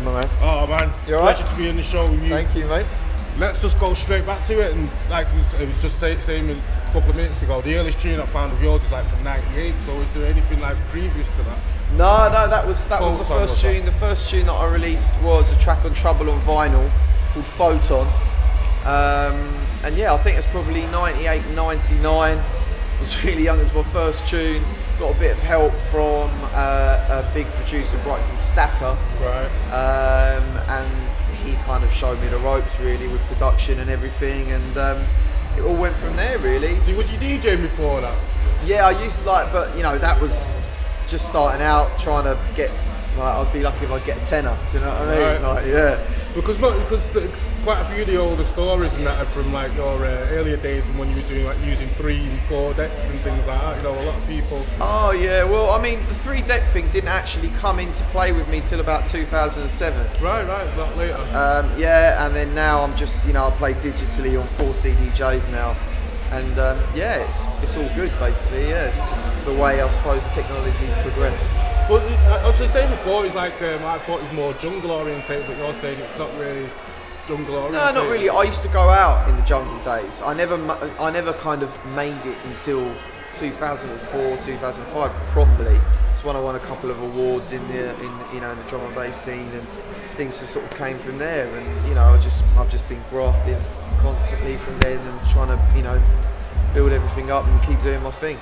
doing, my man? Oh man, you alright? Pleasure to be in the show with you. Thank you, mate. Let's just go straight back to it, and like it was just saying a couple of minutes ago, the earliest tune I found of yours was like from '98. So is there anything like previous to that? No, that was the first tune. The first tune that I released was a track on Trouble on vinyl called Photon. And yeah, I think it's probably 98, 99. I was really young as my first tune. Got a bit of help from a big producer called Stacker. Right. And he kind of showed me the ropes really with production and everything, and it all went from there really. Was you DJing before that? Yeah, I used to but you know, that was just starting out, trying to get, I'd be lucky if I get a tenner, do you know what I mean? Right. Yeah. Because quite a few of the older stories and that are from like your earlier days when you were doing like using 3 and 4 decks and things like that, you know, a lot of people. Oh yeah, well I mean the 3 deck thing didn't actually come into play with me till about 2007. Right, a lot later. Yeah, and then now I'm just, you know, I play digitally on 4 CDJs now. And yeah, it's all good basically. Yeah, it's just the way I suppose technology's progressed. Well, I was saying before, it's like I thought it was more jungle orientated, but you're saying it's not really jungle orientated. No, not really. I used to go out in the jungle days. I never kind of made it until 2004, 2005 probably. It's when I won a couple of awards in the drum and bass scene, and things just sort of came from there. And you know, I've just been grafting constantly from then and trying to, you know, build everything up and keep doing my thing.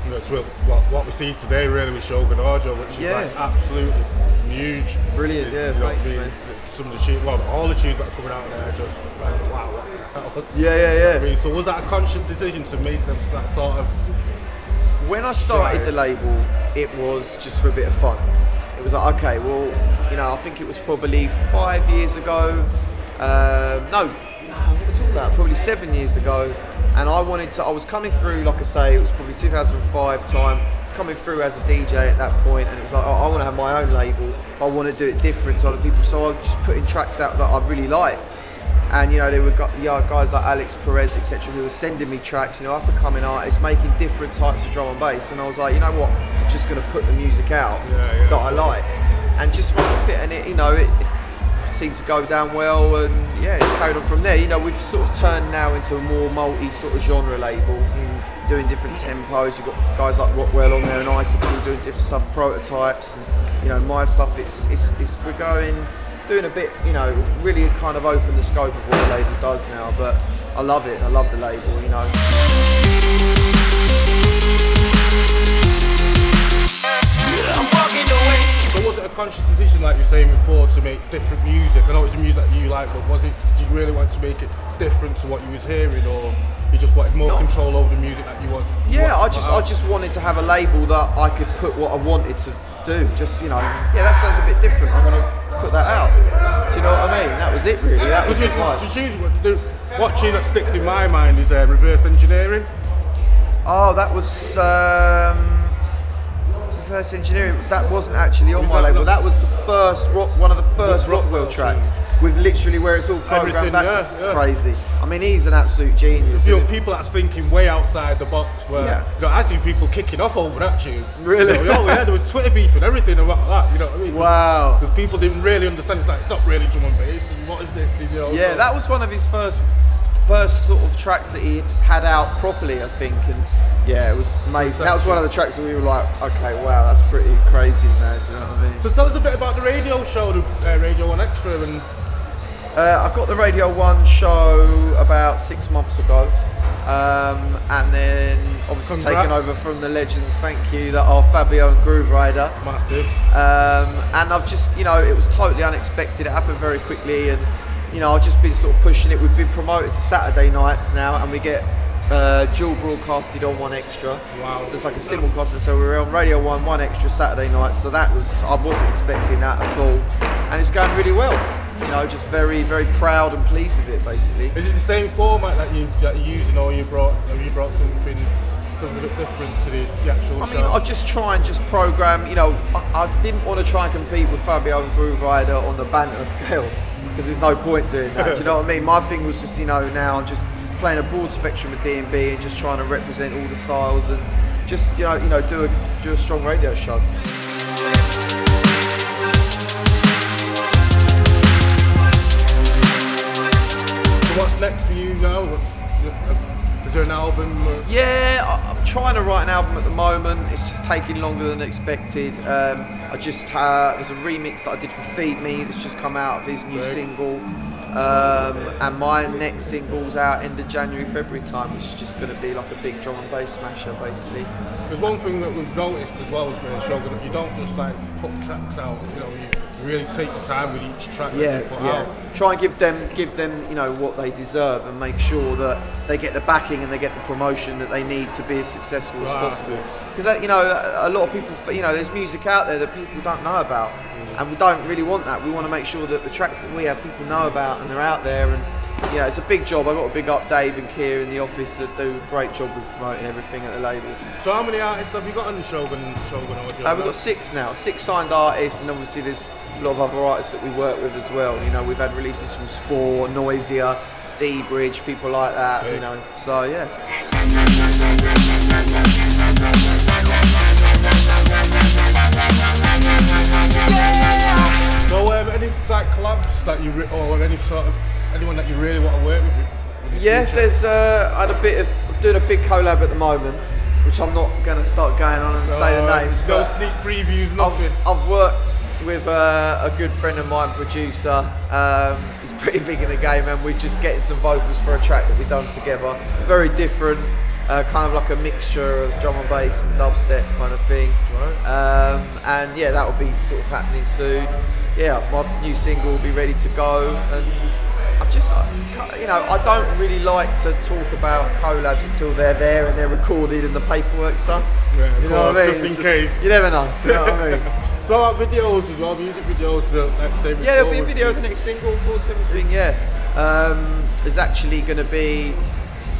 That's what we see today really with Shogun Audio, which is like absolutely huge. Brilliant, yeah, thanks man. Some of the tunes, well, all the tunes that are coming out there are just like, wow. Yeah. I mean, so was that a conscious decision to make them that sort of... When I started the label, it was just for a bit of fun. It was like, okay, well, you know, I think it was probably 5 years ago, what are we talking about? Probably 7 years ago, and I was coming through, like I say, it was probably 2005 time. I was coming through as a DJ at that point, and it was like, oh, I want to have my own label. I want to do it different to other people, so I was just putting tracks out that I really liked. And you know, there were guys like Alex Perez, etc., who were sending me tracks, you know, up and coming artists making different types of drum and bass, and I was like, you know what, I'm just going to put the music out that I like, and just run with it, and it, you know, it seemed to go down well, and yeah, it's carried on from there. You know, we've sort of turned now into a more multi sort of genre label, doing different tempos. You've got guys like Rockwell on there and Icicle doing different stuff, Prototypes, and you know, my stuff. We're doing a bit, you know, really kind of open the scope of what the label does now. But I love it. I love the label, you know. So was it a conscious decision, like you're saying before, to make different music? I know it's a music that you like, but did you really want to make it different to what you was hearing, or you just wanted more control over the music that you want? Yeah, I just wanted to have a label that I could put what I wanted to do. Just, you know, yeah, that sounds a bit different. I'm going to put that out. Do you know what I mean? That was it, really. That was the vibe. What tune that sticks in my mind is Reverse Engineering. Oh, that was Reverse Engineering. That wasn't actually on my label. That was the first one of the first Rockwell tracks, with literally where it's all programmed back. Yeah. Crazy. I mean, he's an absolute genius. You know, people that's thinking way outside the box. Where you know, I see people kicking off over that tune. Really? You know, there was Twitter beef and everything about that. You know what I mean? Wow. Because people didn't really understand. It's like, it's not really drum and bass. And what is this? You know, yeah, that was one of his first sort of tracks that he had out properly, I think, and yeah, it was amazing. Exactly. That was one of the tracks that we were like, okay, wow, that's pretty crazy, man. Do you know what I mean? So tell us a bit about the radio show, the Radio 1 Extra, and I got the Radio 1 show about 6 months ago, and then obviously taken over from the legends, thank you, that are Fabio and Groove Rider. Massive. And I've just, you know, it was totally unexpected. It happened very quickly, and you know, I've just been sort of pushing it. We've been promoted to Saturday nights now, and we get dual broadcasted on 1 Extra. Wow. So it's like a simulcast. So we're on Radio 1, 1 Extra Saturday night. So that was, I wasn't expecting that at all, and it's going really well. You know, just very, very proud and pleased with it, basically. Is it the same format that you're using, or you brought something a bit different to the actual show? I mean, I just try and just program. You know, I didn't want to try and compete with Fabio and Groove Rider on the banter scale, because there's no point doing that. Do you know what I mean? My thing was just, you know, now I'm just playing a broad spectrum of D&B and just trying to represent all the styles and just, you know, do a strong radio show. what's next for you now? Is there an album? Yeah, I'm trying to write an album at the moment. It's just taking longer than expected. I just there's a remix that I did for Feed Me that's just come out of his new single. And my next single's out end of January, February time, which is just going to be like a big drum and bass smasher, basically. There's one thing that we've noticed as well as being Shogun, you don't just like put tracks out, you know, you really take the time with each track that you put out. Try and give them, you know, what they deserve, and make sure that they get the backing and they get the promotion that they need to be as successful as possible. Because you know, a lot of people, you know, there's music out there that people don't know about, and we don't really want that. We want to make sure that the tracks that we have, people know about and they're out there. And you know, it's a big job. I've got to big up Dave and Keir in the office that do a great job with promoting everything at the label. So how many artists have you got on the Shogun audio? We've got 6 now, 6 signed artists, and obviously there's a lot of other artists that we work with as well. You know, we've had releases from Spore, Noisier, D-Bridge, people like that, you know, so yeah. So any like collabs that you, or any sort of, anyone that you really want to work with? Yeah, there's, I'm doing a big collab at the moment, which I'm not going to start going on and say the names. No sneak previews, nothing. I've worked with a good friend of mine, producer. He's pretty big in the game, and we're just getting some vocals for a track that we've done together. Very different, kind of like a mixture of drum and bass and dubstep kind of thing. Right. And yeah, that will be sort of happening soon. Yeah, my new single will be ready to go, and I've just, you know, I don't really like to talk about collabs until they're there and they're recorded and the paperwork's done. Yeah, you know what I mean? Just in case. You never know. You know what I mean? So about videos as well, music videos, let's say. Yeah, there'll be a video of the next single, of course, everything. Yeah, there's actually going to be.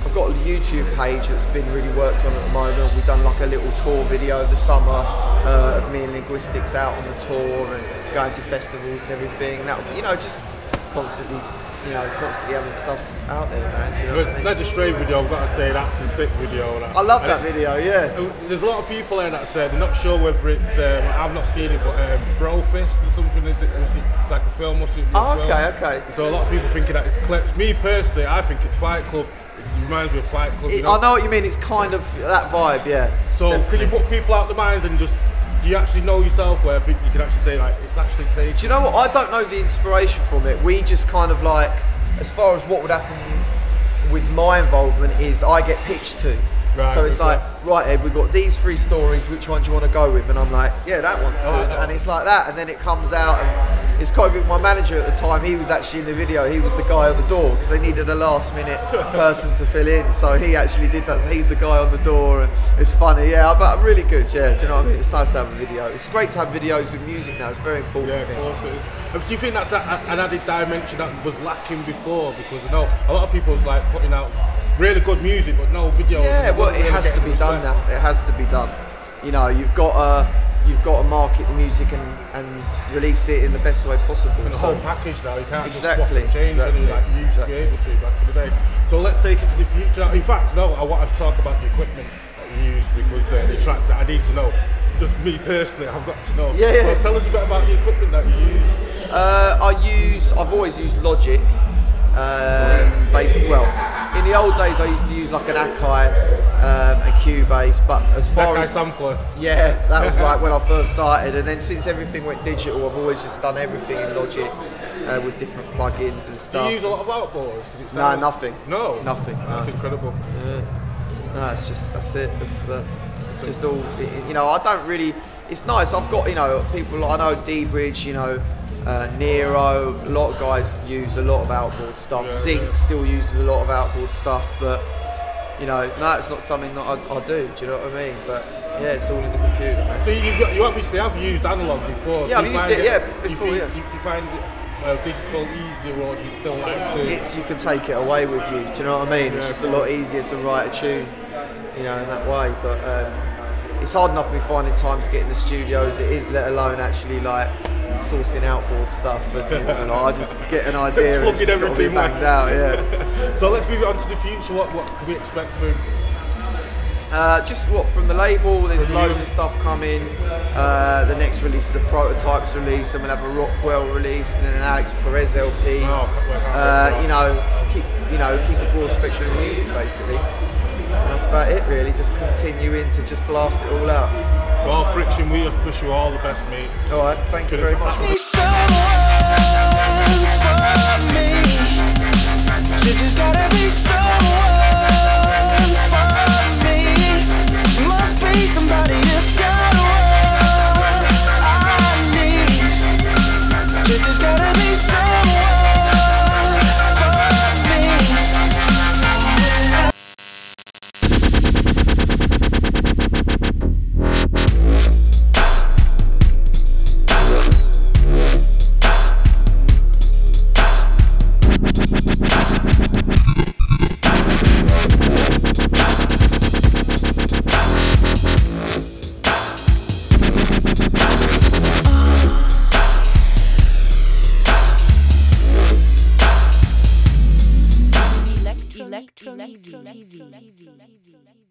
I've got a YouTube page that's been really worked on at the moment. We've done like a little tour video of the summer of me and Linguistics out on the tour and going to festivals and everything. That, you know, just constantly having stuff out there, man. You know what I mean? Legend Stray video, I've got to say, that's a sick video. I love that video, yeah. There's a lot of people there that said they're not sure whether it's, I've not seen it, but Brofist or something, is it like a film or something? Oh, okay. So a lot of people thinking that it's clips. Me personally, I think it's Fight Club. It reminds me of Fight Club. You know? I know what you mean, it's kind of that vibe, yeah. So definitely. Can you put people out the minds and just, do you actually know yourself where you can actually say like, it's actually taken? Do you know what, I don't know the inspiration from it. We just kind of like, as far as what would happen with my involvement is I get pitched to. Right, so it's like, right Ed, we've got these 3 stories, which one do you want to go with? And I'm like, yeah, that one's good. And it's like that, and then it comes out, and it's quite good. My manager at the time, he was actually in the video, he was the guy on the door, because they needed a last minute person to fill in, so he actually did that, so he's the guy on the door, and it's funny, yeah, but really good, yeah, do you know what I mean? It's nice to have a video. It's great to have videos with music now, it's very important. Yeah, of course it is. Do you think that's an added dimension that was lacking before? Because I know a lot of people's like putting out really good music, but no videos. Yeah, well, it has to be done now. It has to be done. You know, you've got to market the music and release it in the best way possible. And the whole package now, you can't exactly, just swap and change any like you used to be able to back in the day. So let's take it to the future. In fact, no, I want to talk about the equipment that you use, because the tracks that I need to know. Just me personally, I've got to know. Yeah. So tell us a bit about the equipment that you use. I've always used Logic. Basically, well, in the old days I used to use like an Akai and Cubase, but as far as sampler, yeah, that was like when I first started, and then since everything went digital, I've always just done everything in Logic with different plugins and stuff. Do you use a lot of outboards? No, nothing. No, nothing. That's incredible. No, it's just that's it. Just all, you know. I don't really. It's nice. I've got, you know, people. I know D-Bridge, you know. Nero, a lot of guys use a lot of outboard stuff. Zinc still uses a lot of outboard stuff, but you know, no, it's not something that I do. Do you know what I mean? But yeah, it's all in the computer, man. So you obviously have used analog before. Yeah, I've used it. Yeah, before. Do you find it digital easier, or do you still like it's you can take it away with you. Do you know what I mean? It's just a lot easier to write a tune, you know, in that way. But it's hard enough me finding time to get in the studio as it is, let alone actually like sourcing outboard stuff, and you know, I just get an idea and it's just got to be banged out, yeah. So let's move on to the future. What can we expect from? Just what from the label, there's loads of stuff coming. The next release is a Prototypes release, and we'll have a Rockwell release, and then an Alex Perez LP. You know, you know, keep a broad spectrum of music basically. And that's about it really, just continuing to just blast it all out. Well, Friction, we wish you all the best, mate. Alright, thank you very much. Just gotta be someone for me. Must be somebody that's got what I need. Just gotta be someone for me. Elek Tronique TV.